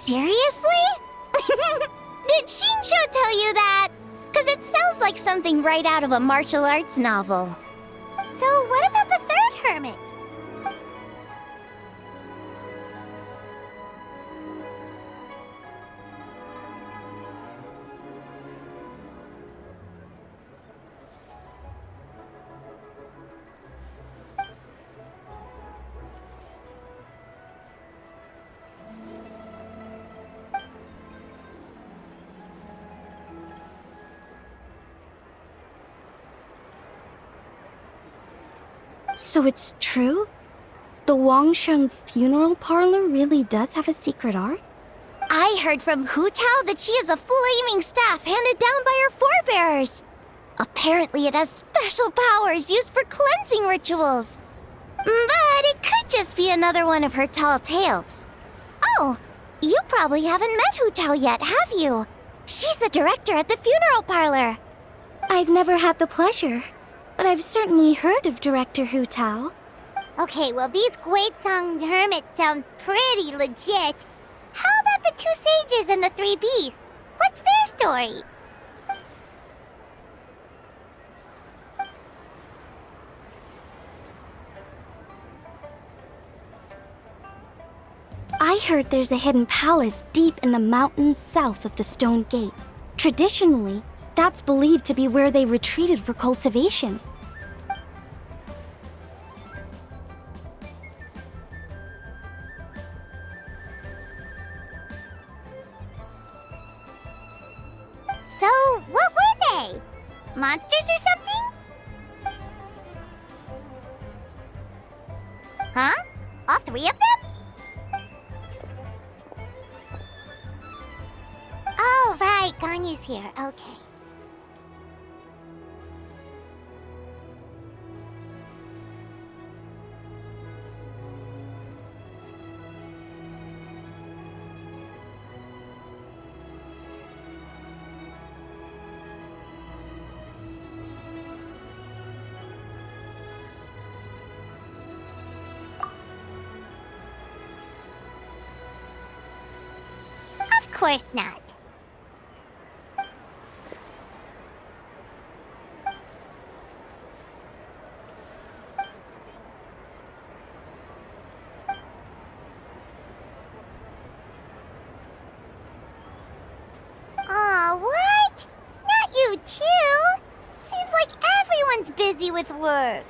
Seriously? Did Shinsho tell you that? Because it sounds like something right out of a martial arts novel. So what about the third hermit? So it's true? The Wangsheng funeral parlor really does have a secret art? I heard from Hu Tao that she has a flaming staff handed down by her forebears. Apparently it has special powers used for cleansing rituals. But it could just be another one of her tall tales. Oh, you probably haven't met Hu Tao yet, have you? She's the director at the funeral parlor. I've never had the pleasure, but I've certainly heard of Director Hu Tao. Okay, well these Guizhong hermits sound pretty legit. How about the two sages and the three beasts? What's their story? I heard there's a hidden palace deep in the mountains south of the Stone Gate. Traditionally, that's believed to be where they retreated for cultivation. So, what were they? Monsters or something? Huh? All three of them? Oh, right, Ganyu's here. Okay. Of course not. Aw, what? Not you too? Seems like everyone's busy with work.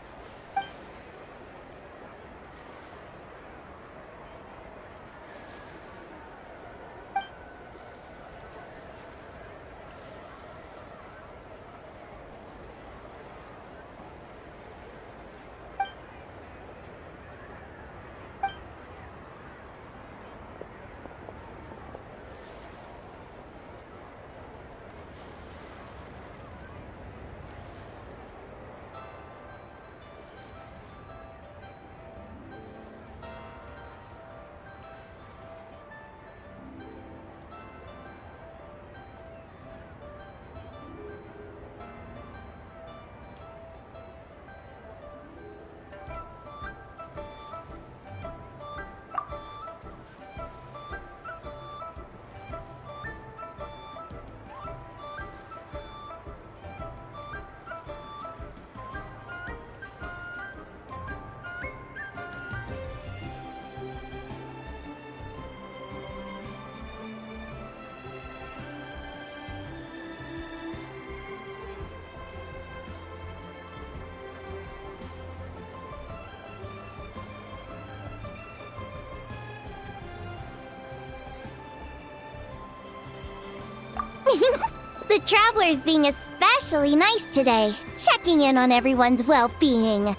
The traveler's being especially nice today, checking in on everyone's well-being. Well,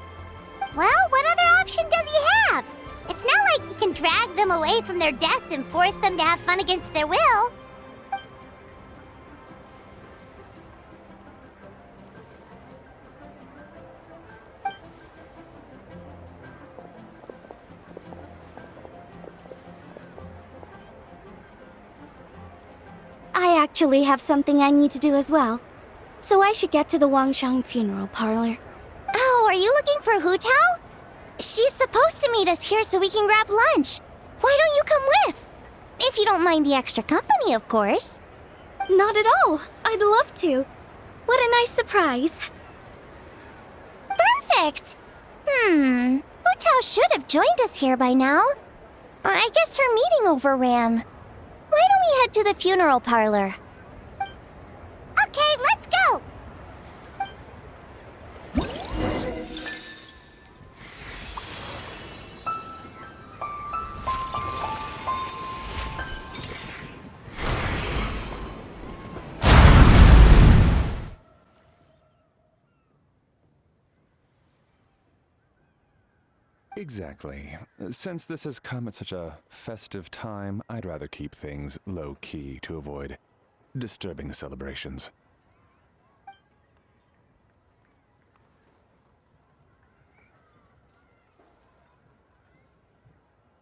what other option does he have? It's not like he can drag them away from their deaths and force them to have fun against their will. I actually have something I need to do as well, so I should get to the Wangsheng funeral parlor. Oh, are you looking for Hu Tao? She's supposed to meet us here so we can grab lunch. Why don't you come with? If you don't mind the extra company, of course. Not at all. I'd love to. What a nice surprise. Perfect! Hu Tao should have joined us here by now. I guess her meeting overran. Why don't we head to the funeral parlor? Okay, let's go! Exactly. Since this has come at such a festive time, I'd rather keep things low-key to avoid disturbing the celebrations.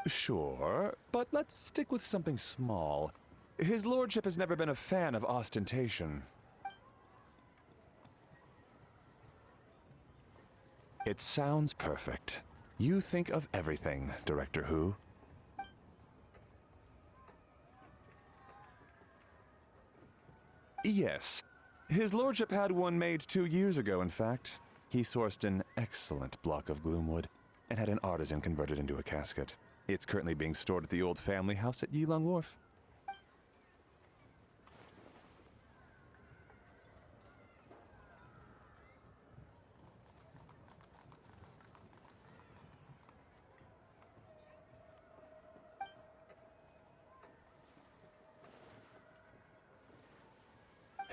Sure, but let's stick with something small. His lordship has never been a fan of ostentation. It sounds perfect. You think of everything, Director Who. Yes. His lordship had one made 2 years ago, in fact. He sourced an excellent block of gloomwood and had an artisan convert it into a casket. It's currently being stored at the old family house at Yilong Wharf.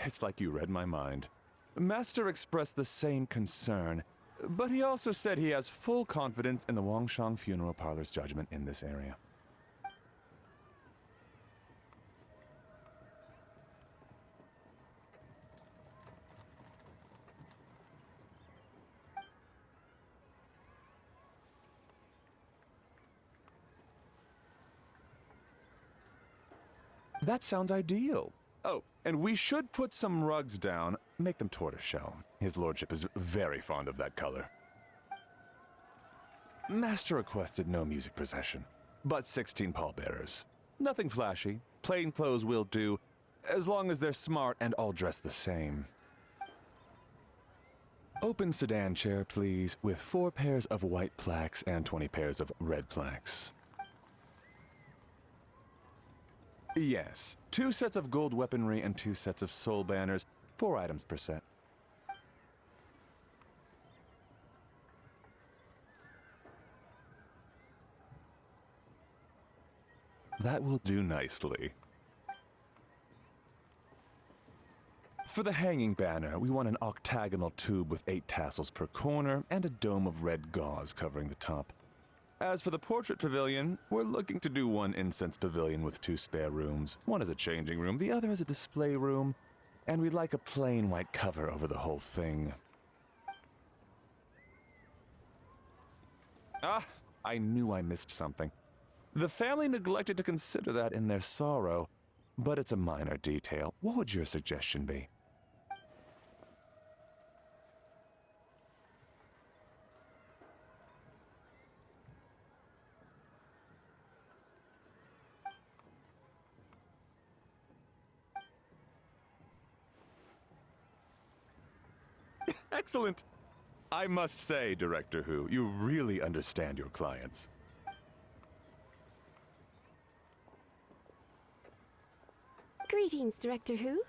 It's like you read my mind. Master expressed the same concern, but he also said he has full confidence in the Wangshang Funeral Parlor's judgment in this area. That sounds ideal. Oh, and we should put some rugs down. Make them tortoiseshell. His lordship is very fond of that color. Master requested no music procession, but 16 pallbearers. Nothing flashy. Plain clothes will do, as long as they're smart and all dressed the same. Open sedan chair, please, with 4 pairs of white plaques and 20 pairs of red plaques. Yes, 2 sets of gold weaponry and 2 sets of soul banners, 4 items per set. That will do nicely. For the hanging banner, we want an octagonal tube with 8 tassels per corner and a dome of red gauze covering the top. As for the portrait pavilion, we're looking to do 1 incense pavilion with 2 spare rooms. One is a changing room, the other is a display room, and we'd like a plain white cover over the whole thing. Ah, I knew I missed something. The family neglected to consider that in their sorrow, but it's a minor detail. What would your suggestion be? Excellent! I must say, Director Who, you really understand your clients. Greetings, Director Who.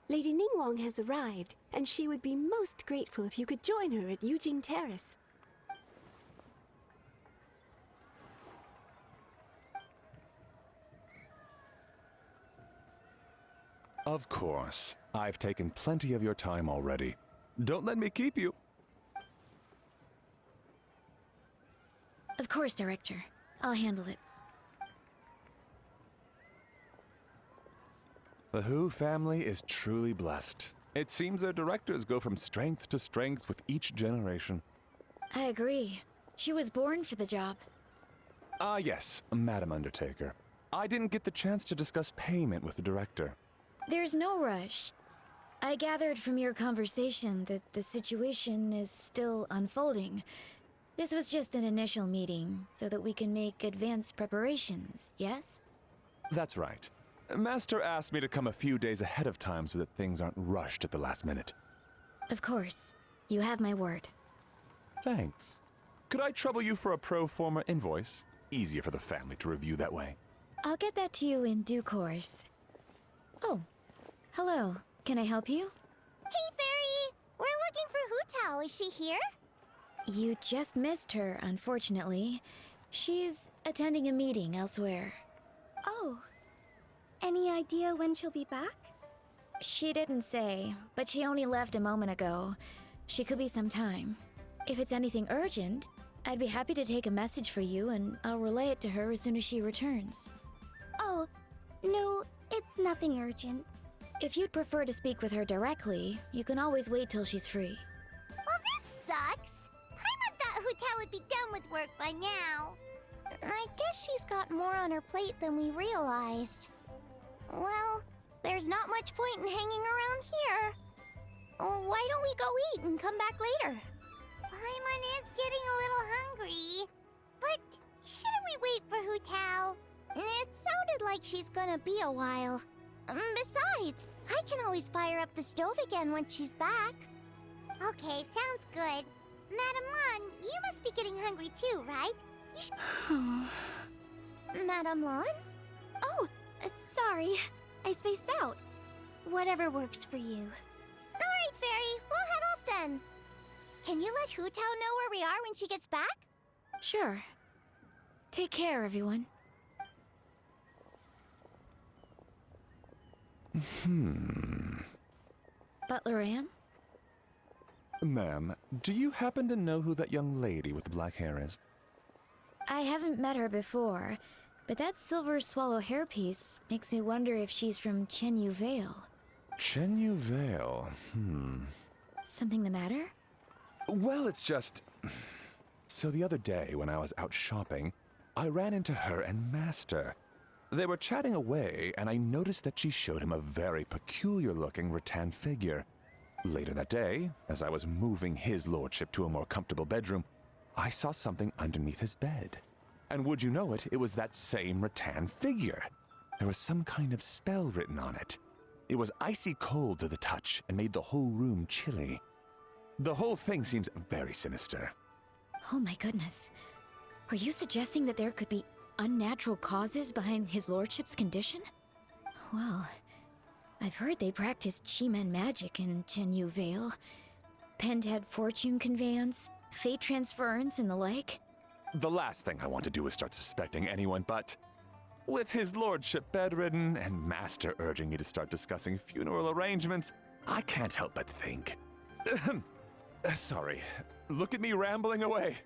Lady Ningguang has arrived, and she would be most grateful if you could join her at Yujing Terrace. Of course. I've taken plenty of your time already. Don't let me keep you. Of course, Director. I'll handle it. The Who family is truly blessed. It seems their directors go from strength to strength with each generation. I agree. She was born for the job. Ah, yes, Madam Undertaker. I didn't get the chance to discuss payment with the director. There's no rush. I gathered from your conversation that the situation is still unfolding. This was just an initial meeting, so that we can make advanced preparations, yes? That's right. Master asked me to come a few days ahead of time so that things aren't rushed at the last minute. Of course. You have my word. Thanks. Could I trouble you for a pro forma invoice? Easier for the family to review that way. I'll get that to you in due course. Oh, hello. Can I help you? Hey, Fairy! We're looking for Hu Tao. Is she here? You just missed her, unfortunately. She's attending a meeting elsewhere. Oh. Any idea when she'll be back? She didn't say, but she only left a moment ago. She could be some time. If it's anything urgent, I'd be happy to take a message for you and I'll relay it to her as soon as she returns. Oh, no, it's nothing urgent. If you'd prefer to speak with her directly, you can always wait till she's free. Well, this sucks. Paimon thought Hu Tao would be done with work by now. I guess she's got more on her plate than we realized. Well, there's not much point in hanging around here. Why don't we go eat and come back later? Paimon is getting a little hungry. But shouldn't we wait for Hu Tao? It sounded like she's gonna be a while. Besides, I can always fire up the stove again when she's back. Okay, sounds good. Madam Lan, you must be getting hungry too, right? Madam Lan? Oh, sorry. I spaced out. Whatever works for you. Alright, Fairy, we'll head off then. Can you let Hu Tao know where we are when she gets back? Sure. Take care, everyone. Butler Ann? Ma'am, do you happen to know who that young lady with the black hair is? I haven't met her before, but that silver swallow hairpiece makes me wonder if she's from Chenyu Vale. Chenyu Vale, Something the matter? Well, it's just... So the other day, when I was out shopping, I ran into her and Master. They were chatting away, and I noticed that she showed him a very peculiar-looking rattan figure. Later that day, as I was moving his lordship to a more comfortable bedroom, I saw something underneath his bed. And would you know it, it was that same rattan figure. There was some kind of spell written on it. It was icy cold to the touch and made the whole room chilly. The whole thing seems very sinister. Oh my goodness. Are you suggesting that there could be unnatural causes behind his lordship's condition? Well, I've heard they practice Chi-Man magic in Chenyu Vale. Pentad fortune conveyance, fate transference, and the like. The last thing I want to do is start suspecting anyone, but... With his lordship bedridden and Master urging me to start discussing funeral arrangements, I can't help but think. Sorry, look at me rambling away.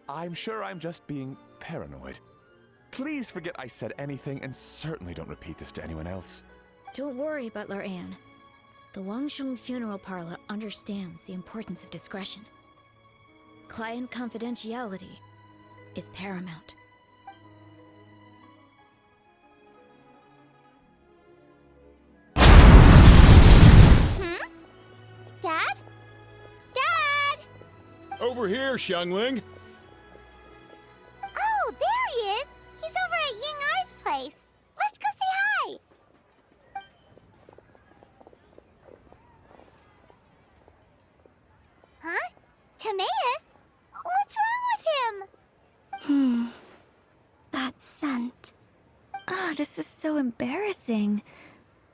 I'm sure I'm just being paranoid. Please forget I said anything and certainly don't repeat this to anyone else. Don't worry, Butler Ann. The Wangsheng Funeral Parlor understands the importance of discretion. Client confidentiality is paramount. Dad? Dad! Over here, Xiangling. Oh, there he is! He's over at Ying R's place. Let's go say hi! Huh? Timaeus? What's wrong with him? That scent. Ah, this is so embarrassing.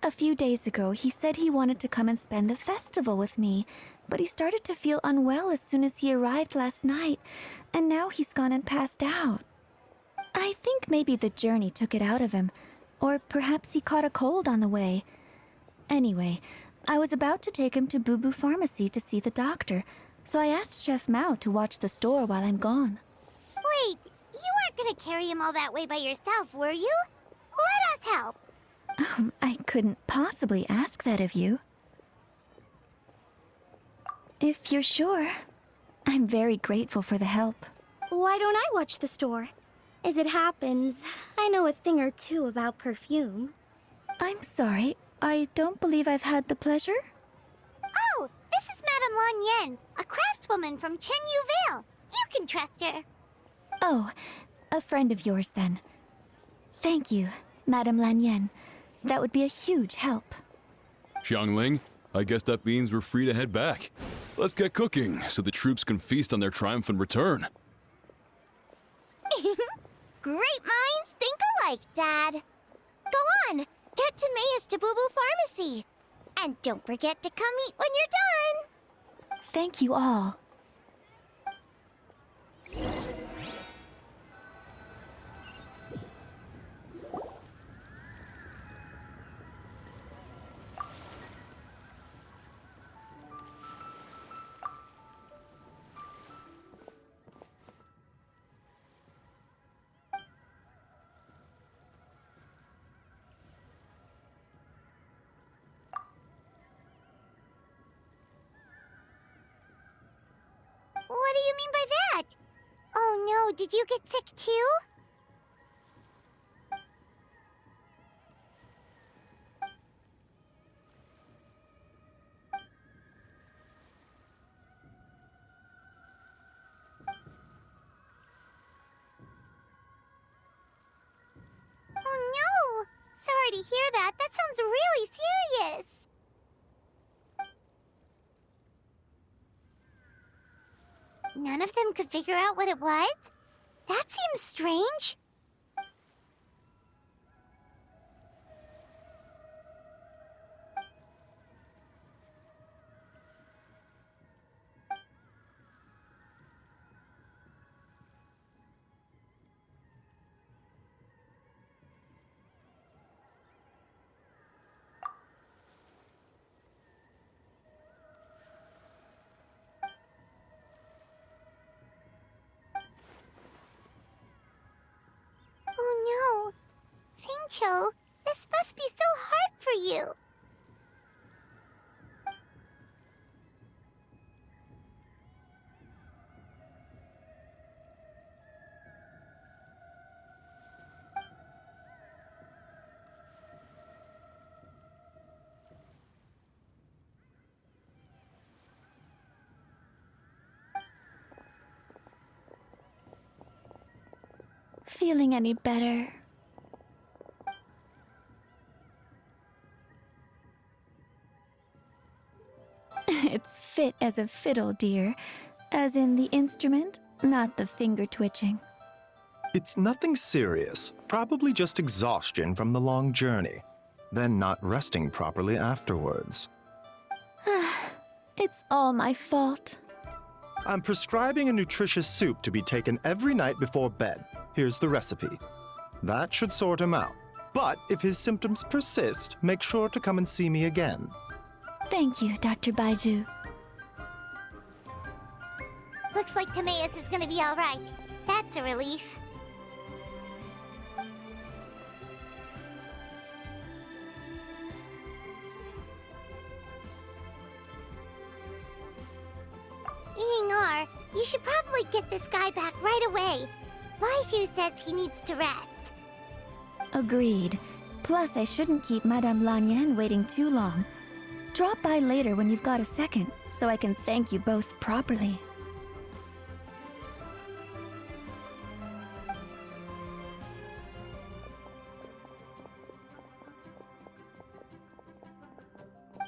A few days ago, he said he wanted to come and spend the festival with me, but he started to feel unwell as soon as he arrived last night, and now he's gone and passed out. I think maybe the journey took it out of him, or perhaps he caught a cold on the way. Anyway, I was about to take him to Boo Boo Pharmacy to see the doctor, so I asked Chef Mao to watch the store while I'm gone. Wait, you weren't gonna carry him all that way by yourself, were you? Let us help. I couldn't possibly ask that of you. If you're sure, I'm very grateful for the help. Why don't I watch the store? As it happens, I know a thing or two about perfume. I'm sorry, I don't believe I've had the pleasure. Oh, this is Madame Lan Yen, a craftswoman from Chenyu Vale. You can trust her. Oh, a friend of yours then. Thank you. Madame Lanyen. That would be a huge help. Xiangling, I guess that means we're free to head back. Let's get cooking so the troops can feast on their triumphant return. Great minds think alike, Dad. Go on, get to Mayus to Boo Boo Pharmacy. And don't forget to come eat when you're done. Thank you all. What do you mean by that? Oh no, did you get sick too? Oh no! Sorry to hear that. That sounds really serious. None of them could figure out what it was? That seems strange. Oh no. Singcho, this must be so hard for you. Feeling any better? It's fit as a fiddle, dear. As in the instrument, not the finger twitching. It's nothing serious, probably just exhaustion from the long journey, then not resting properly afterwards. It's all my fault. I'm prescribing a nutritious soup to be taken every night before bed. Here's the recipe. That should sort him out. But if his symptoms persist, make sure to come and see me again. Thank you, Dr. Baiju. Looks like Timaeus is gonna be alright. That's a relief. Ying-ar, you should probably get this guy back right away. Baiju says he needs to rest. Agreed. Plus, I shouldn't keep Madame Lanyen waiting too long. Drop by later when you've got a second, so I can thank you both properly.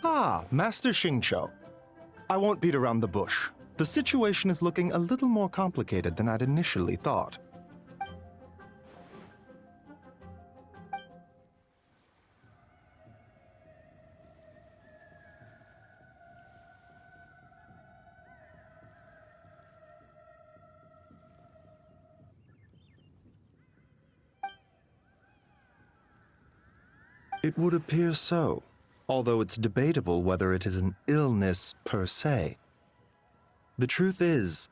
Ah, Master Xingqiu. I won't beat around the bush. The situation is looking a little more complicated than I'd initially thought. It would appear so, although it's debatable whether it is an illness per se. The truth is,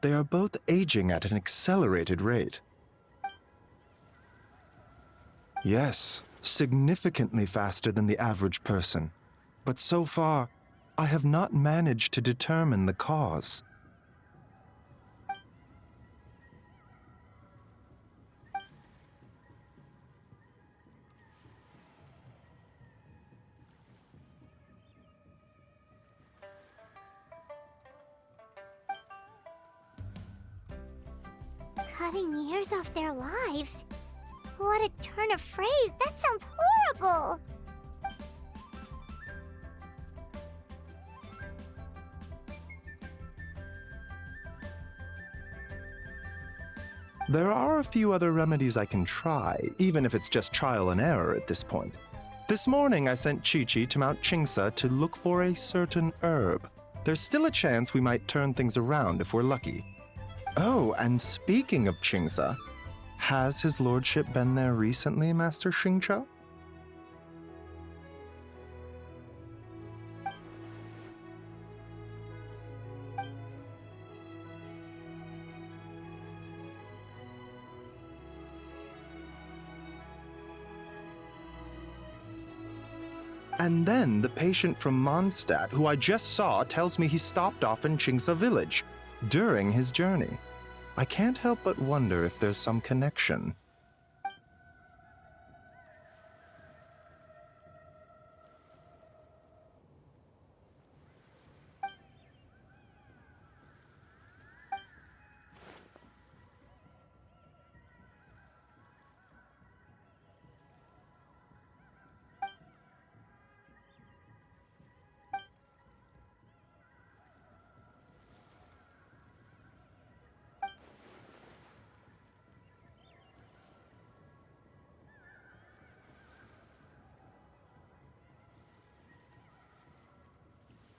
they are both aging at an accelerated rate. Yes, significantly faster than the average person. But so far, I have not managed to determine the cause. Cutting years off their lives. What a turn of phrase. That sounds horrible. There are a few other remedies I can try, even if it's just trial and error at this point. This morning I sent Chi-Chi to Mount Chingsa to look for a certain herb. There's still a chance we might turn things around if we're lucky. Oh, and speaking of Chingsa, has his lordship been there recently, Master Xingqiu? And then the patient from Mondstadt, who I just saw, tells me he stopped off in Chingsa village during his journey. I can't help but wonder if there's some connection.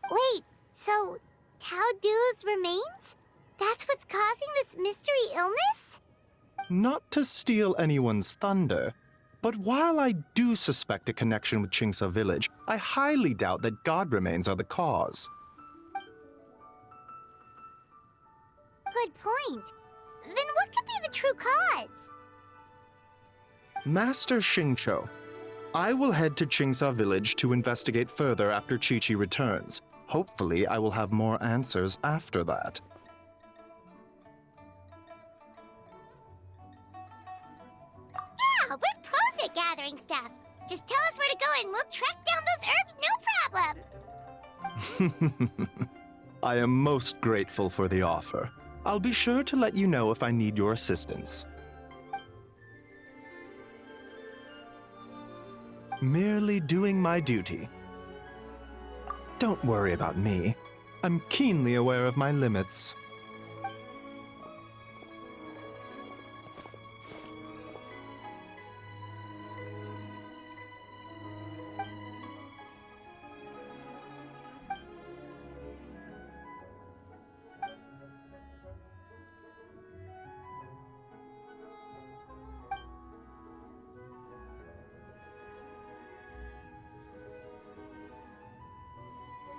Wait, so Tao Du's remains? That's what's causing this mystery illness? Not to steal anyone's thunder, but while I do suspect a connection with Chingsa village, I highly doubt that god remains are the cause. Good point. Then what could be the true cause? Master Xingqiu, I will head to Chingsa village to investigate further after Chi-Chi returns. Hopefully, I will have more answers after that. Yeah, we're pros at gathering stuff. Just tell us where to go and we'll track down those herbs, no problem. I am most grateful for the offer. I'll be sure to let you know if I need your assistance. Merely doing my duty. Don't worry about me. I'm keenly aware of my limits.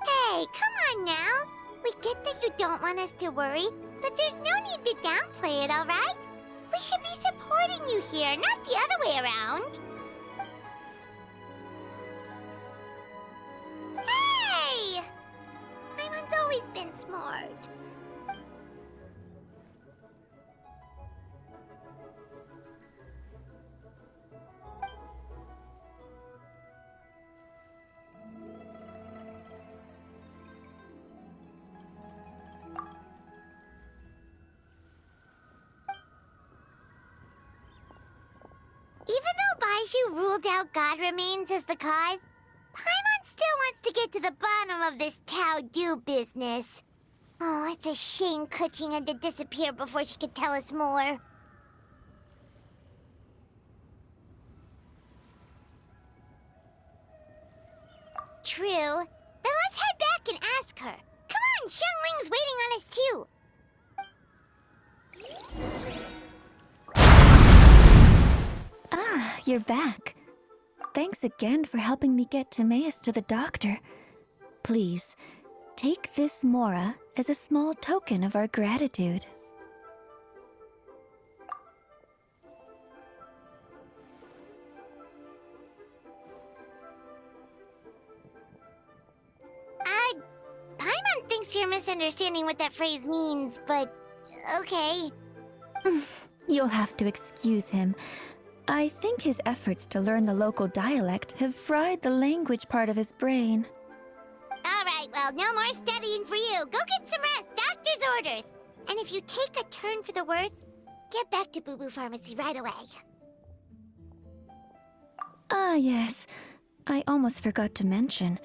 Hey, come on now. We get that you don't want us to worry, but there's no need to downplay it, alright? We should be supporting you here, not the other way around. Hey! Paimon's always been smart. Even though Baizhu ruled out God remains as the cause, Paimon still wants to get to the bottom of this Tao Du business. Oh, it's a shame Kuching had to disappear before she could tell us more. True. Then let's head back and ask her. Come on, Xiangling's waiting on us too. Ah, you're back. Thanks again for helping me get Timaeus to the doctor. Please, take this Mora as a small token of our gratitude. Paimon thinks you're misunderstanding what that phrase means, but okay. You'll have to excuse him. I think his efforts to learn the local dialect have fried the language part of his brain. Alright, well, no more studying for you. Go get some rest, doctor's orders. And if you take a turn for the worse, get back to Boo Boo Pharmacy right away. Ah, yes. I almost forgot to mention.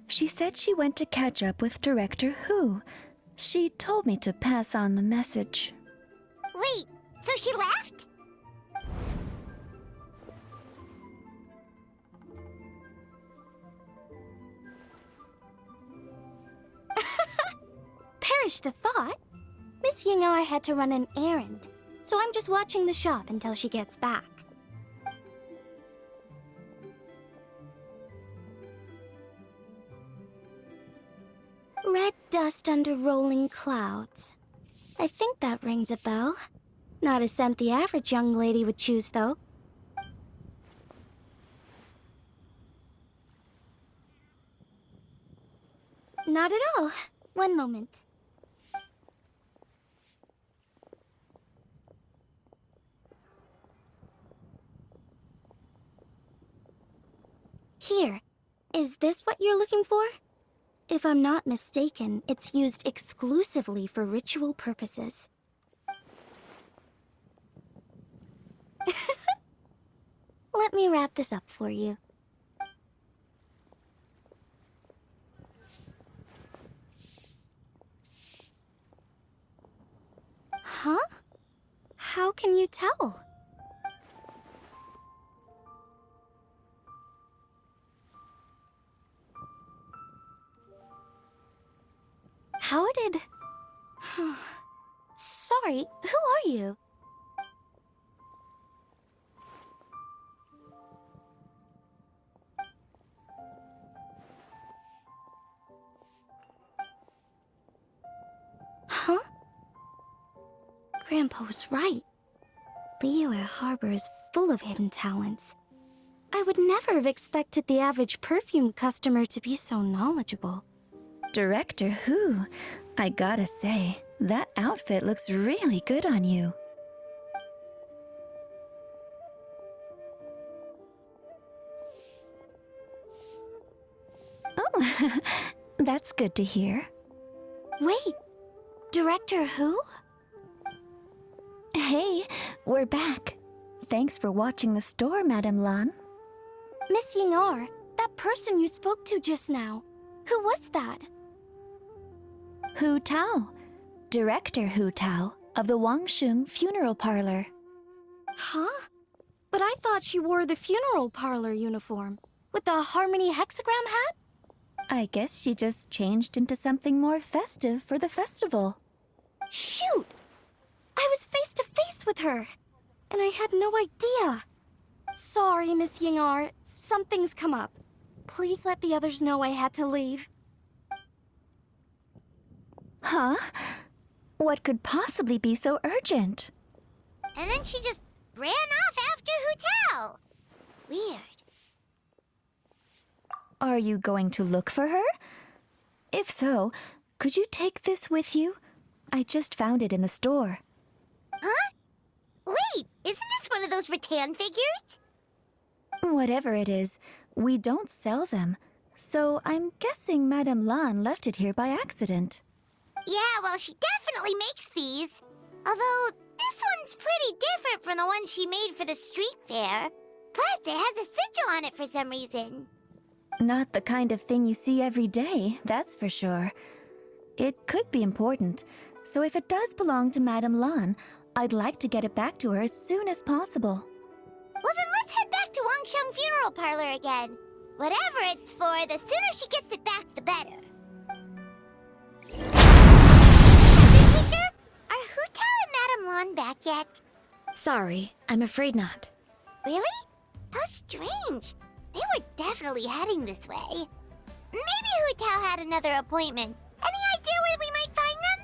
She said she went to catch up with Director Who. She told me to pass on the message. Wait, so she left? Perish the thought. Miss Ying'ar had to run an errand, so I'm just watching the shop until she gets back. Red dust under rolling clouds. I think that rings a bell. Not a scent the average young lady would choose, though. Not at all. One moment. Here. Is this what you're looking for? If I'm not mistaken, it's used exclusively for ritual purposes. Let me wrap this up for you. Huh? How can you tell? How did... Sorry, who are you? Huh? Grandpa was right. Liyue Harbor is full of hidden talents. I would never have expected the average perfume customer to be so knowledgeable. Director Who? I gotta say, that outfit looks really good on you. Oh, that's good to hear. Wait, Director Who? Hey, we're back. Thanks for watching the store, Madame Lan. Miss Ying'ar, that person you spoke to just now. Who was that? Hu Tao, Director Hu Tao of the Wangsheng Funeral Parlor. Huh? But I thought she wore the funeral parlor uniform, with the Harmony hexagram hat? I guess she just changed into something more festive for the festival. Shoot! I was face to face with her, and I had no idea. Sorry, Miss Ying'ar, something's come up. Please let the others know I had to leave. Huh? What could possibly be so urgent? And then she just ran off after Hu Tao. Weird. Are you going to look for her? If so, could you take this with you? I just found it in the store. Huh? Wait, isn't this one of those rattan figures? Whatever it is, we don't sell them. So I'm guessing Madame Lan left it here by accident. Yeah, well, she definitely makes these. Although, this one's pretty different from the one she made for the street fair. Plus, it has a sigil on it for some reason. Not the kind of thing you see every day, that's for sure. It could be important, so if it does belong to Madame Lan, I'd like to get it back to her as soon as possible. Well, then let's head back to Wangsheng Funeral Parlor again. Whatever it's for, the sooner she gets it back, the better. Are Hu Tao and Madame Lan back yet? Sorry, I'm afraid not. Really? How strange. They were definitely heading this way. Maybe Hu Tao had another appointment. Any idea where we might find them?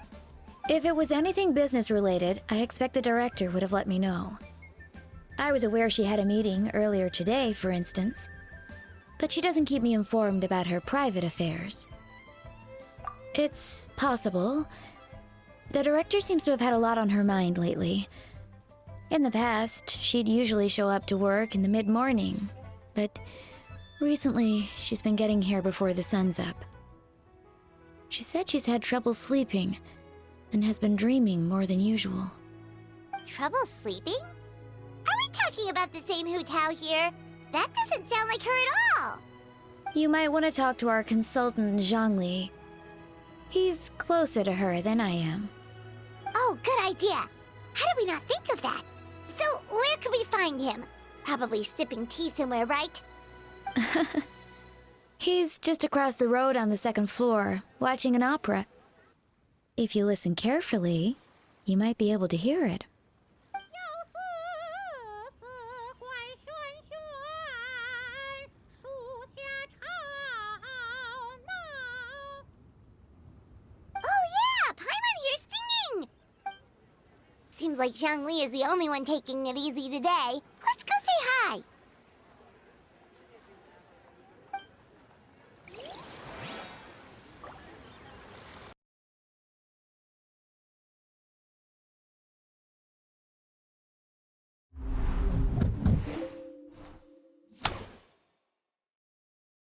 If it was anything business related, I expect the director would have let me know. I was aware she had a meeting earlier today, for instance. But she doesn't keep me informed about her private affairs. It's possible. The director seems to have had a lot on her mind lately. In the past, she'd usually show up to work in the mid-morning, but recently she's been getting here before the sun's up. She said she's had trouble sleeping and has been dreaming more than usual. Trouble sleeping? Are we talking about the same Hu Tao here? That doesn't sound like her at all. You might want to talk to our consultant, Zhongli. He's closer to her than I am. Oh, good idea. How did we not think of that? So, where can we find him? Probably sipping tea somewhere, right? He's just across the road on the second floor, watching an opera. If you listen carefully, you might be able to hear it. Oh yeah, Paimon here's singing! Seems like Zhongli is the only one taking it easy today. Who's